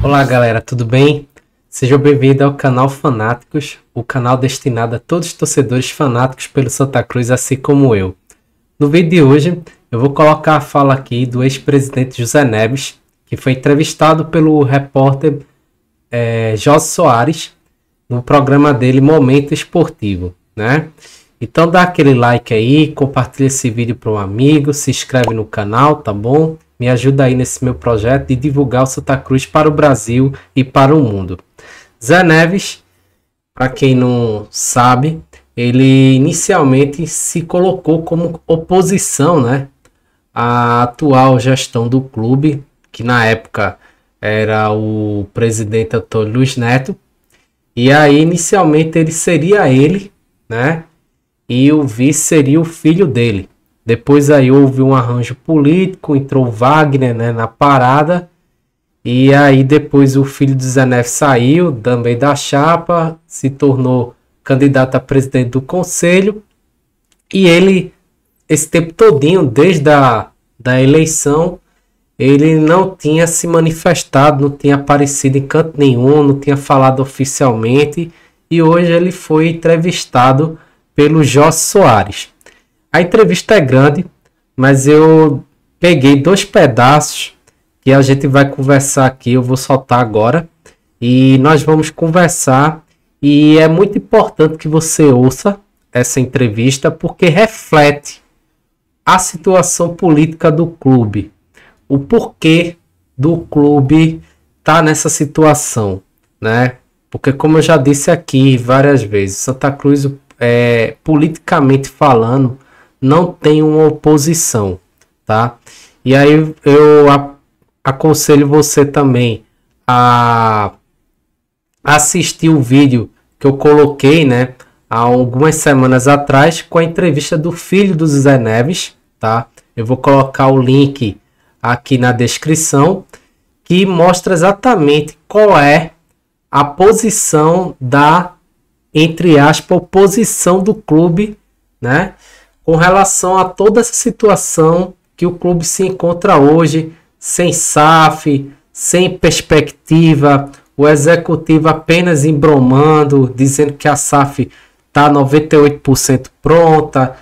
Olá galera, tudo bem? Sejam bem-vindos ao canal Fanáticos, o canal destinado a todos os torcedores fanáticos pelo Santa Cruz, assim como eu. No vídeo de hoje, eu vou colocar a fala aqui do ex-presidente José Neves, que foi entrevistado pelo repórter José Soares, no programa dele Momento Esportivo, né? Então dá aquele like aí, compartilha esse vídeo para um amigo, se inscreve no canal, tá bom? Me ajuda aí nesse meu projeto de divulgar o Santa Cruz para o Brasil e para o mundo. Zé Neves, para quem não sabe, ele inicialmente se colocou como oposição, né, à atual gestão do clube, que na época era o presidente Antônio Luiz Neto. E aí inicialmente seria ele, né, e o vice seria o filho dele. Depois aí houve um arranjo político, entrou Wagner, né, na parada. E aí depois o filho de Zé Neves saiu também da chapa, se tornou candidato a presidente do conselho. E ele, esse tempo todinho, desde da eleição, ele não tinha se manifestado, não tinha aparecido em canto nenhum, não tinha falado oficialmente. E hoje ele foi entrevistado pelo José Soares. A entrevista é grande, mas eu peguei 2 pedaços que a gente vai conversar aqui. Eu vou soltar agora e nós vamos conversar. E é muito importante que você ouça essa entrevista, porque reflete a situação política do clube, o porquê do clube estar nessa situação, né? Porque, como eu já disse aqui várias vezes, Santa Cruz, politicamente falando, não tem uma oposição, tá? E aí eu aconselho você também a assistir o vídeo que eu coloquei, né, há algumas semanas atrás, com a entrevista do filho do Zé Neves, tá? Eu vou colocar o link aqui na descrição, que mostra exatamente qual é a posição entre aspas, oposição do clube, né, com relação a toda essa situação que o clube se encontra hoje, sem SAF, sem perspectiva, o executivo apenas embromando, dizendo que a SAF está 98% pronta,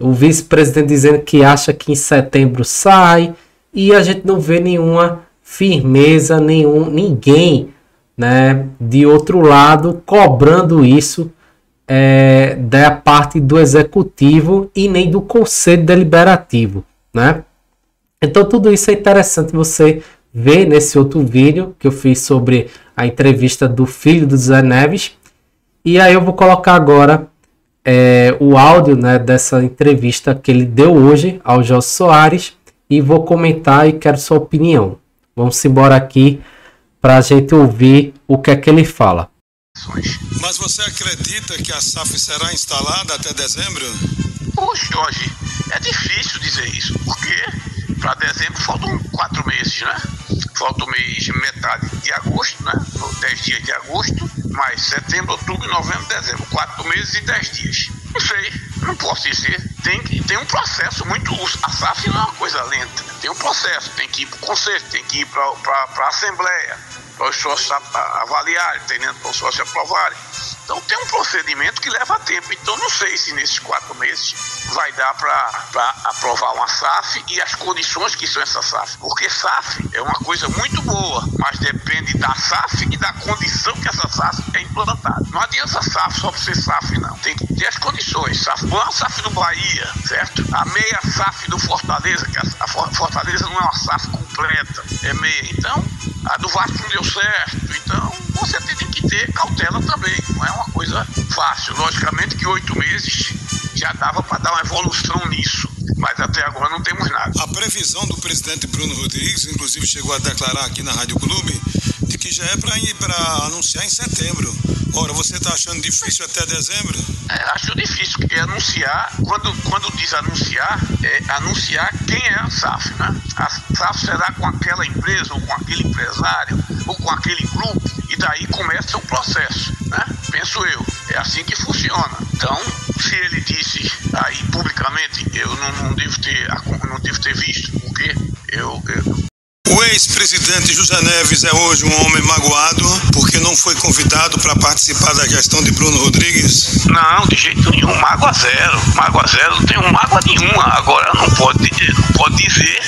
o vice-presidente dizendo que acha que em setembro sai, e a gente não vê nenhuma firmeza, ninguém, né, de outro lado cobrando isso da parte do executivo e nem do conselho deliberativo, né? Então tudo isso é interessante você ver nesse outro vídeo que eu fiz sobre a entrevista do filho do Zé Neves. E aí eu vou colocar agora o áudio, né, dessa entrevista que ele deu hoje ao José Soares e vou comentar e quero sua opinião. Vamos embora aqui para a gente ouvir o que é que ele fala. Mas você acredita que a SAF será instalada até dezembro? Poxa, Jorge, é difícil dizer isso, porque para dezembro faltam 4 meses, né? Falta o mês, metade de agosto, né? 10 dias de agosto, mais setembro, outubro, novembro, dezembro. 4 meses e 10 dias. Não sei, não posso dizer. Tem um processo muito... A SAF não é uma coisa lenta. Tem um processo, tem que ir para o conselho, tem que ir para a Assembleia, para os sócios avaliarem, para os sócios aprovarem. Então tem um procedimento que leva tempo. Então não sei se nesses 4 meses vai dar para aprovar uma SAF e as condições que são essa SAF. Porque SAF é uma coisa muito boa, mas depende da SAF e da condição que essa SAF é implantada. Não adianta SAF só para ser SAF, não. Tem que ter as condições. SAF boa é a SAF do Bahia, certo? A meia SAF do Fortaleza, que a Fortaleza não é uma SAF completa, é meia. Então, a do Vasco não deu certo. Então, você tem que ter cautela também. Não é uma coisa fácil. Logicamente que 8 meses já dava para dar uma evolução nisso, mas até agora não temos nada. A previsão do presidente Bruno Rodrigues, inclusive chegou a declarar aqui na Rádio Clube, de que já é para anunciar em setembro. Ora, você está achando difícil até dezembro? Acho difícil, porque anunciar, quando diz anunciar, é anunciar quem é a SAF, né? A SAF será com aquela empresa, ou com aquele empresário, ou com aquele grupo, e daí começa o processo, né? Penso eu, é assim que funciona. Então, se ele disse aí publicamente, eu não devo ter visto, porque eu O ex-presidente José Neves é hoje um homem magoado porque não foi convidado para participar da gestão de Bruno Rodrigues? Não, de jeito nenhum, mágoa zero. Mágoa zero, não tenho mágoa nenhuma. Agora não pode dizer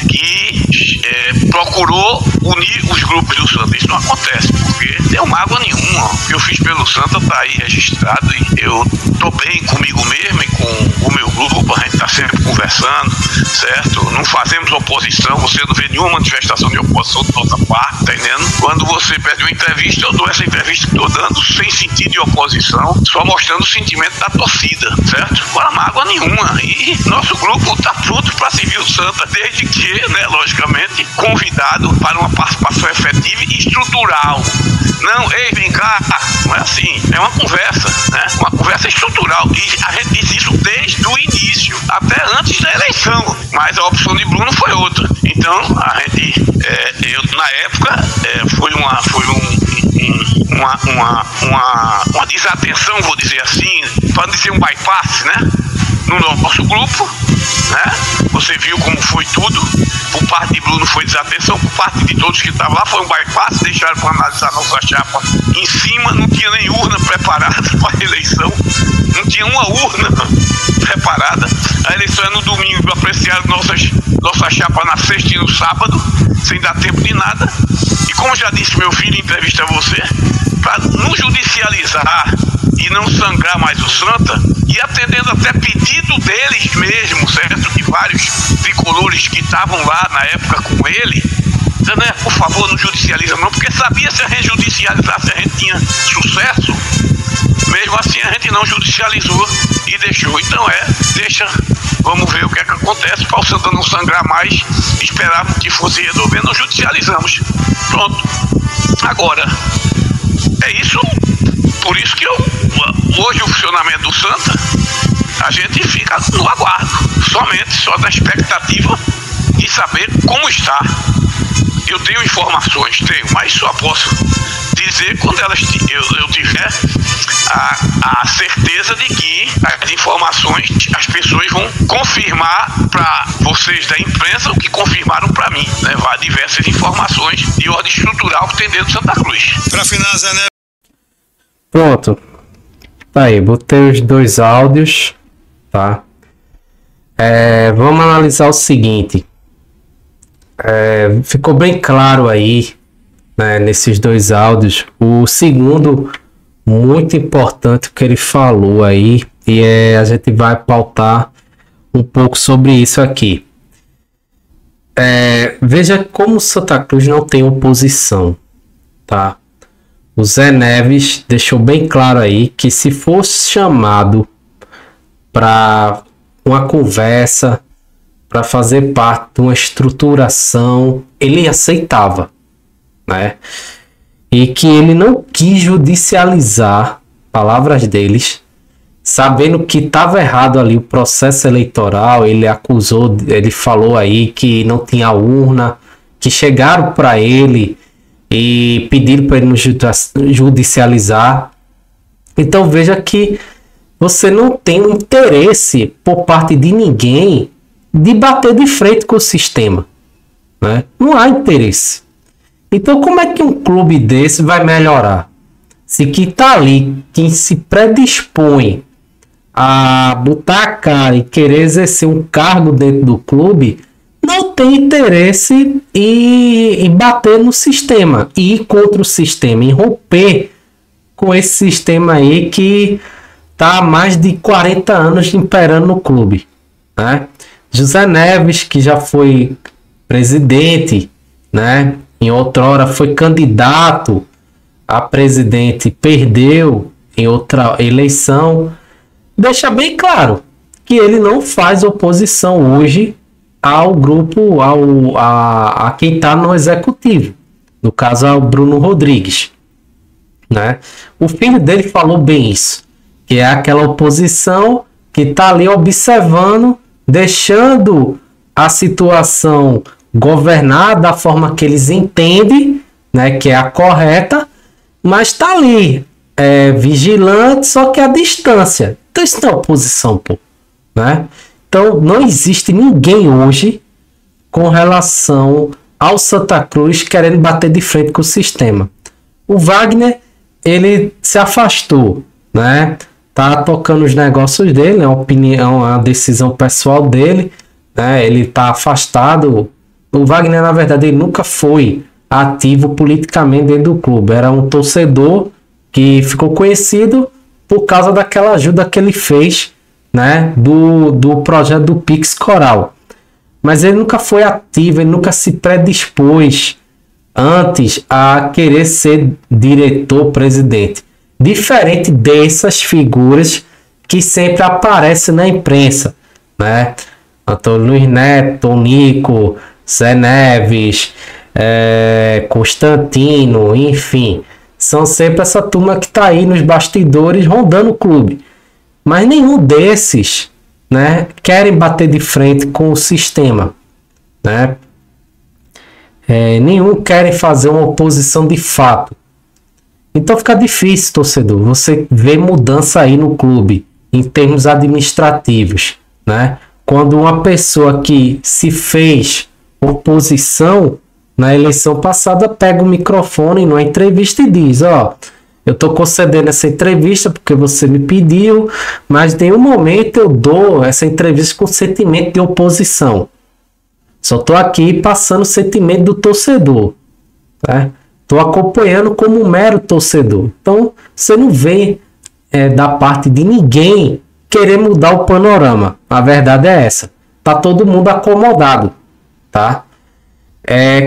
que procurou unir os grupos do Santa. Isso não acontece, porque não tenho mágoa nenhuma. O que eu fiz pelo Santa tá aí registrado e eu tô bem comigo mesmo e com o meu grupo, a gente tá sempre conversando, certo? Não fazemos oposição, você não vê nenhuma manifestação de oposição de outra parte, tá entendendo? Quando você pede uma entrevista, eu dou essa entrevista que tô dando sem sentido de oposição, só mostrando o sentimento da torcida, certo? Agora mágoa nenhuma. E nosso grupo tá pronto para servir o Santa, desde que, né, logicamente, convidado para uma participação efetiva e estrutural. Não, ei, vem cá, não é assim, é uma conversa, né? Uma conversa estrutural. E a gente disse isso desde o início, até antes da eleição. Mas a opção de Bruno foi outra. Então, a gente, eu na época, foi uma desatenção, vou dizer assim, para não dizer um bypass, né? No nosso grupo, né? Você viu como foi tudo. Por parte de Bruno foi desatenção, por parte de todos que estavam lá foi um bypass, deixaram para analisar nossa chapa em cima, não tinha nem urna preparada para a eleição, não tinha uma urna preparada. A eleição é no domingo, apreciaram nossa chapa na sexta e no sábado, sem dar tempo de nada. E como já disse meu filho em entrevista a você, para não judicializar e não sangrar mais o Santa, e atendendo até pedido deles mesmo, certo? De vários tricolores que estavam lá na época com ele, dizendo, por favor, não judicializa não, porque sabia se a gente judicializasse a gente tinha sucesso. Mesmo assim a gente não judicializou e deixou. Então deixa, vamos ver o que é que acontece para o Santa não sangrar mais. Esperávamos que fosse resolver, não judicializamos. Pronto. Agora, é isso. Por isso que hoje o funcionamento do Santa, a gente fica no aguardo, só na expectativa de saber como está. Eu tenho informações, mas só posso dizer quando eu tiver a certeza de que as informações, as pessoas vão confirmar para vocês da imprensa o que confirmaram para mim, levar diversas informações de ordem estrutural que tem dentro de Santa Cruz. Para finalizar, né? Pronto. Tá aí, botei os dois áudios, tá? Vamos analisar o seguinte. Ficou bem claro aí, né, nesses dois áudios. O segundo, muito importante que ele falou aí, e a gente vai pautar um pouco sobre isso aqui. Veja como Santa Cruz não tem oposição, tá? O Zé Neves deixou bem claro aí que se fosse chamado para uma conversa, para fazer parte de uma estruturação, ele aceitava, né? E que ele não quis judicializar, palavras deles, sabendo que estava errado ali o processo eleitoral. Ele acusou, ele falou aí que não tinha urna, que chegaram para ele e pediram para ele não judicializar. Então veja que você não tem um interesse por parte de ninguém de bater de frente com o sistema, né? Não há interesse. Então como é que um clube desse vai melhorar? Se que tá ali, quem se predispõe a botar a cara e querer exercer um cargo dentro do clube, não tem interesse em bater no sistema, e ir contra o sistema, em romper com esse sistema aí que tá há mais de 40 anos imperando no clube, né? José Neves, que já foi presidente, né? Em outrora foi candidato a presidente, perdeu em outra eleição, deixa bem claro que ele não faz oposição hoje ao grupo, a quem está no executivo, no caso ao Bruno Rodrigues, né? O filho dele falou bem isso, que é aquela oposição que está ali observando, deixando a situação governar da forma que eles entendem, né, que é a correta, mas está ali, vigilante, só que à distância. Então isso não é oposição, pô, né? Então não existe ninguém hoje com relação ao Santa Cruz querendo bater de frente com o sistema. O Wagner, ele se afastou, né? Tá tocando os negócios dele, é uma opinião, uma decisão pessoal dele, né? Ele tá afastado. O Wagner, na verdade, ele nunca foi ativo politicamente dentro do clube. Era um torcedor que ficou conhecido por causa daquela ajuda que ele fez, né? Do projeto do Pix Coral. Mas ele nunca foi ativo, ele nunca se predispôs antes a querer ser diretor-presidente. Diferente dessas figuras que sempre aparecem na imprensa, né? Antônio Luiz Neto, Tonico, Zé Neves, Constantino, enfim. São sempre essa turma que está aí nos bastidores rondando o clube. Mas nenhum desses, né, querem bater de frente com o sistema, né? Nenhum querem fazer uma oposição de fato. Então fica difícil, torcedor, você vê mudança aí no clube, em termos administrativos, né? Quando uma pessoa que se fez oposição na eleição passada pega o microfone numa entrevista e diz, ó, eu estou concedendo essa entrevista porque você me pediu, mas em nenhum momento eu dou essa entrevista com sentimento de oposição. Só estou aqui passando o sentimento do torcedor, né? Estou acompanhando como um mero torcedor. Então, você não vê da parte de ninguém querer mudar o panorama. A verdade é essa. Tá todo mundo acomodado, tá?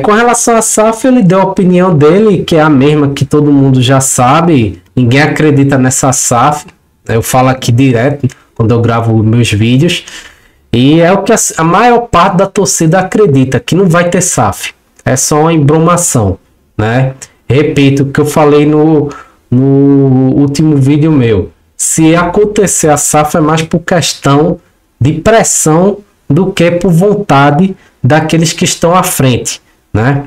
Com relação a SAF, ele deu a opinião dele, que é a mesma que todo mundo já sabe. Ninguém acredita nessa SAF. Eu falo aqui direto quando eu gravo meus vídeos. E é o que a maior parte da torcida acredita, que não vai ter SAF. É só uma embromação, né? Repito o que eu falei no último vídeo meu. Se acontecer a SAF é mais por questão de pressão do que por vontade daqueles que estão à frente, né?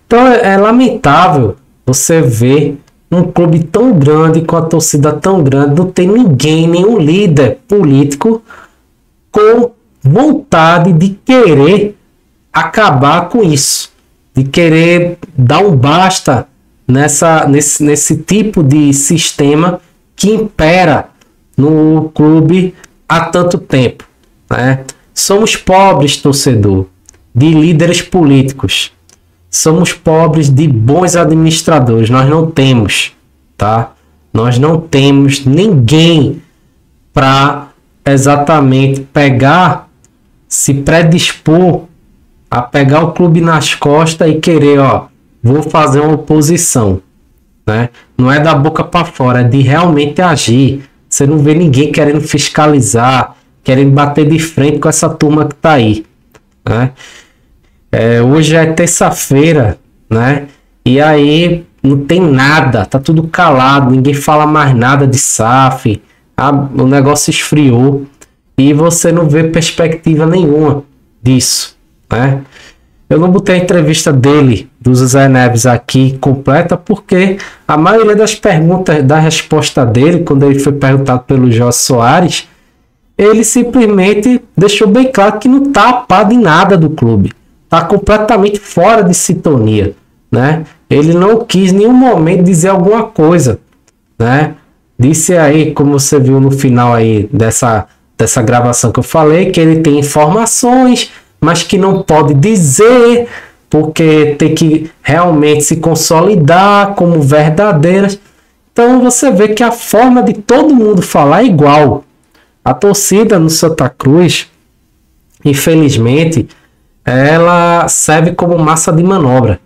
Então é lamentável você ver um clube tão grande, com a torcida tão grande, não tem ninguém, nenhum líder político com vontade de querer acabar com isso, de querer dar um basta nesse tipo de sistema que impera no clube há tanto tempo, né? Somos pobres, torcedor, de líderes políticos. Somos pobres de bons administradores. Nós não temos, tá? Nós não temos ninguém para exatamente pegar, se predispor a pegar o clube nas costas e querer, ó, vou fazer uma oposição, né? Não é da boca para fora, é de realmente agir. Você não vê ninguém querendo fiscalizar, querendo bater de frente com essa turma que tá aí, né? Hoje é terça-feira, né? E aí não tem nada, tá tudo calado, ninguém fala mais nada de SAF, o negócio esfriou e você não vê perspectiva nenhuma disso, né? Eu não botei a entrevista dele, do Zé Neves, aqui completa, porque a maioria das perguntas, da resposta dele, quando ele foi perguntado pelo Jorge Soares, ele simplesmente deixou bem claro que não está a par de nada do clube. Está completamente fora de sintonia, né? Ele não quis em nenhum momento dizer alguma coisa, né? Disse aí, como você viu no final aí dessa gravação que eu falei, que ele tem informações, mas que não pode dizer, porque tem que realmente se consolidar como verdadeiras. Então você vê que a forma de todo mundo falar é igual. A torcida no Santa Cruz, infelizmente, ela serve como massa de manobra.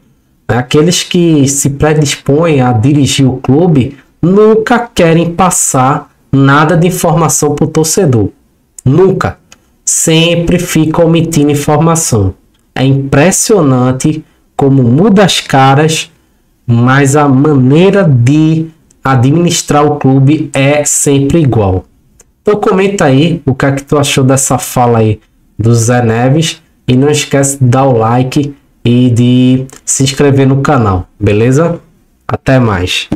Aqueles que se predispõem a dirigir o clube nunca querem passar nada de informação para o torcedor. Nunca. Sempre fica omitindo informação. É impressionante como muda as caras, mas a maneira de administrar o clube é sempre igual. Então comenta aí o que é que tu achou dessa fala aí do Zé Neves e não esquece de dar o like e de se inscrever no canal, beleza? Até mais.